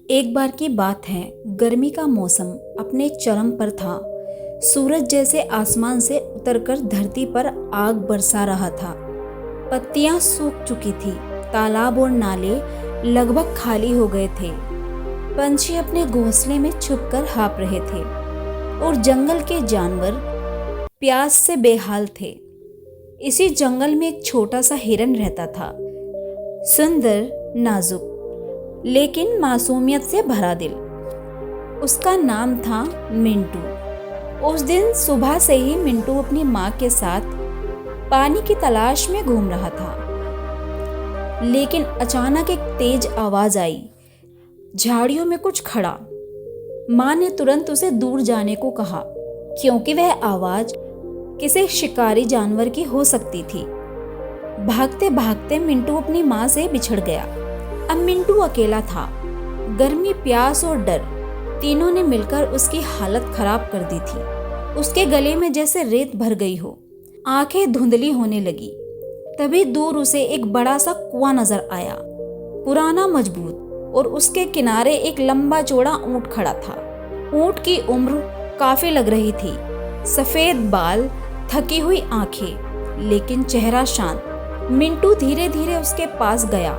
एक बार की बात है, गर्मी का मौसम अपने चरम पर था। सूरज जैसे आसमान से उतरकर धरती पर आग बरसा रहा था। पत्तियां सूख चुकी थी, तालाब और नाले लगभग खाली हो गए थे। पंछी अपने घोंसले में छुपकर हाँफ रहे थे और जंगल के जानवर प्यास से बेहाल थे। इसी जंगल में एक छोटा सा हिरन रहता था, सुंदर, नाजुक, लेकिन मासूमियत से भरा दिल। उसका नाम था मिंटू। उस दिन सुबह से ही मिंटू अपनी माँ के साथ पानी की तलाश में घूम रहा था। लेकिन अचानक एक तेज आवाज आई, झाड़ियों में कुछ खड़ा। माँ ने तुरंत उसे दूर जाने को कहा, क्योंकि वह आवाज किसी शिकारी जानवर की हो सकती थी। भागते भागते मिंटू अपनी माँ से बिछड़ गया। अब मिंटू अकेला था। गर्मी, प्यास और डर तीनों ने मिलकर उसकी हालत खराब कर दी थी। उसके गले में जैसे रेत भर गई हो, आंखें धुंधली होने लगी। तभी दूर उसे एक बड़ा सा कुआं नजर आया, पुराना, मजबूत, और उसके किनारे एक लंबा चौड़ा ऊंट खड़ा था। ऊंट की उम्र काफी लग रही थी, सफेद बाल, थकी हुई आंखें, लेकिन चेहरा शांत। मिंटू धीरे धीरे उसके पास गया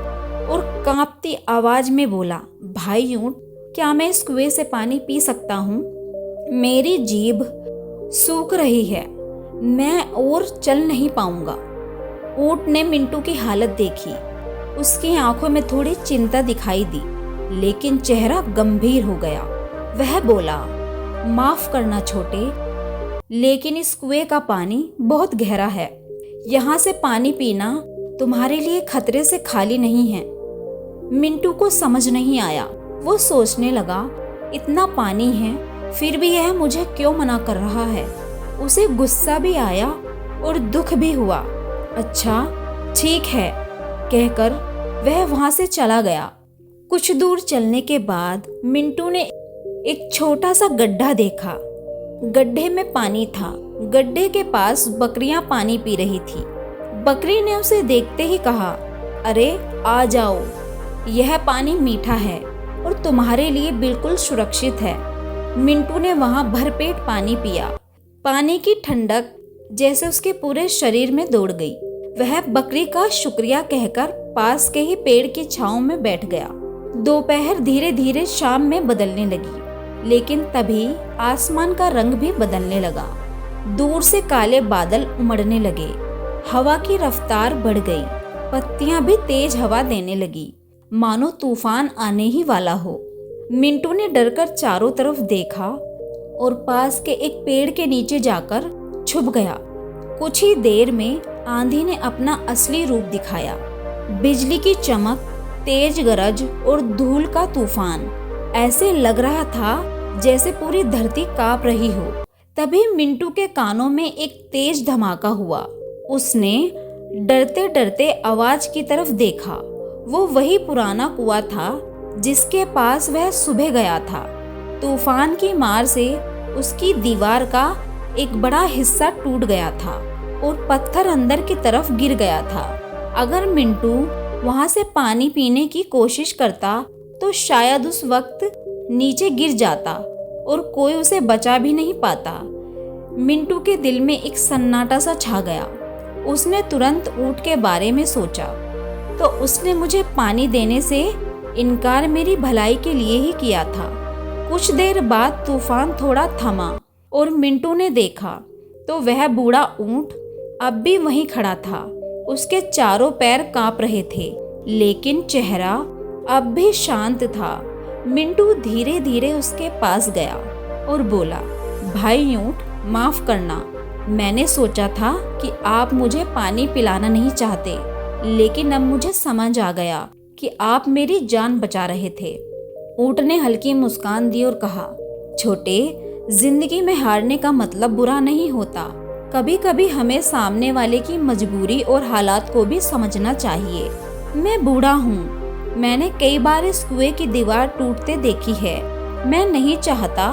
और कांपती आवाज में बोला, भाई ऊंट, क्या मैं इस कुएं से पानी पी सकता हूँ? मेरी जीभ सूख रही है, मैं और चल नहीं पाऊंगा। ऊंट ने मिंटू की हालत देखी। उसकी आंखों में थोड़ी चिंता दिखाई दी, लेकिन चेहरा गंभीर हो गया। वह बोला, माफ करना छोटे, लेकिन इस कुएं का पानी बहुत गहरा है। यहाँ से पानी पीना तुम्हारे लिए खतरे से खाली नहीं है। मिंटू को समझ नहीं आया। वो सोचने लगा, इतना पानी है, फिर भी यह मुझे क्यों मना कर रहा है? उसे गुस्सा भी आया और दुख भी हुआ। अच्छा, ठीक है, कहकर वह वहां से चला गया। कुछ दूर चलने के बाद मिंटू ने एक छोटा सा गड्ढा देखा। गड्ढे में पानी था। गड्ढे के पास बकरियां पानी पी रही थी। बकरी ने उसे देखते ही कहा, अरे आ जाओ, यह पानी मीठा है और तुम्हारे लिए बिल्कुल सुरक्षित है। मिंटू ने वहां भरपेट पानी पिया। पानी की ठंडक जैसे उसके पूरे शरीर में दौड़ गई। वह बकरी का शुक्रिया कहकर पास के ही पेड़ की छांव में बैठ गया। दोपहर धीरे धीरे शाम में बदलने लगी, लेकिन तभी आसमान का रंग भी बदलने लगा। दूर से काले बादल उमड़ने लगे। हवा की रफ्तार बढ़ गई। पत्तियां भी तेज हवा देने लगी, मानो तूफान आने ही वाला हो। मिंटू ने डरकर चारों तरफ देखा और पास के एक पेड़ के नीचे जाकर छुप गया। कुछ ही देर में आंधी ने अपना असली रूप दिखाया। बिजली की चमक, तेज गरज और धूल का तूफान। ऐसे लग रहा था जैसे पूरी धरती कांप रही हो। तभी मिंटू के कानों में एक तेज धमाका हुआ। उसने डरते डरते आवाज की तरफ देखा। वो वही पुराना कुआं था जिसके पास वह सुबह गया था। तूफान की मार से उसकी दीवार का एक बड़ा हिस्सा टूट गया था और पत्थर अंदर की तरफ गिर गया था। अगर मिंटू वहां से पानी पीने की कोशिश करता तो शायद उस वक्त नीचे गिर जाता और कोई उसे बचा भी नहीं पाता। मिंटू के दिल में एक सन्नाटा सा छा गया। उसने तुरंत ऊंट के बारे में सोचा, तो उसने मुझे पानी देने से इनकार मेरी भलाई के लिए ही किया था। कुछ देर बाद तूफान थोड़ा थमा और मिंटू ने देखा तो वह बूढ़ा ऊंट अब भी वहीं खड़ा था। उसके चारों पैर कांप रहे थे, लेकिन चेहरा अब भी शांत था। मिंटू धीरे धीरे उसके पास गया और बोला, भाई ऊंट, माफ करना। मैंने सोचा था कि आप मुझे पानी पिलाना नहीं चाहते, लेकिन अब मुझे समझ आ गया कि आप मेरी जान बचा रहे थे। ऊंट ने हल्की मुस्कान दी और कहा, छोटे, जिंदगी में हारने का मतलब बुरा नहीं होता। कभी कभी हमें सामने वाले की मजबूरी और हालात को भी समझना चाहिए। मैं बूढ़ा हूँ, मैंने कई बार इस कुएं की दीवार टूटते देखी है। मैं नहीं चाहता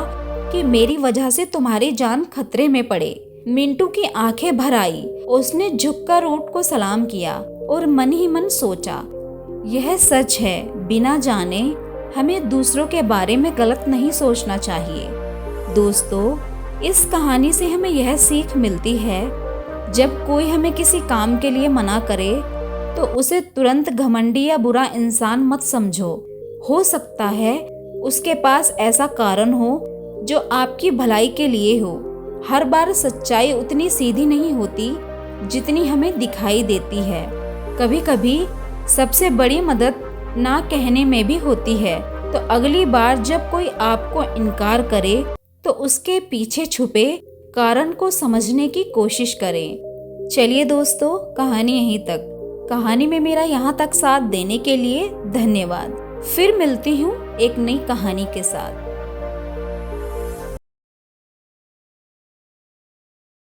कि मेरी वजह से तुम्हारी जान खतरे में पड़े। मिंटू की आंखें भर आई। उसने झुककर ऊंट को सलाम किया और मन ही मन सोचा, यह सच है, बिना जाने हमें दूसरों के बारे में गलत नहीं सोचना चाहिए। दोस्तों, इस कहानी से हमें यह सीख मिलती है, जब कोई हमें किसी काम के लिए मना करे तो उसे तुरंत घमंडी या बुरा इंसान मत समझो। हो सकता है उसके पास ऐसा कारण हो जो आपकी भलाई के लिए हो। हर बार सच्चाई उतनी सीधी नहीं होती जितनी हमें दिखाई देती है। कभी कभी सबसे बड़ी मदद ना कहने में भी होती है। तो अगली बार जब कोई आपको इनकार करे तो उसके पीछे छुपे कारण को समझने की कोशिश करें। चलिए दोस्तों, कहानी यहीं तक। कहानी में मेरा यहाँ तक साथ देने के लिए धन्यवाद। फिर मिलती हूँ एक नई कहानी के साथ।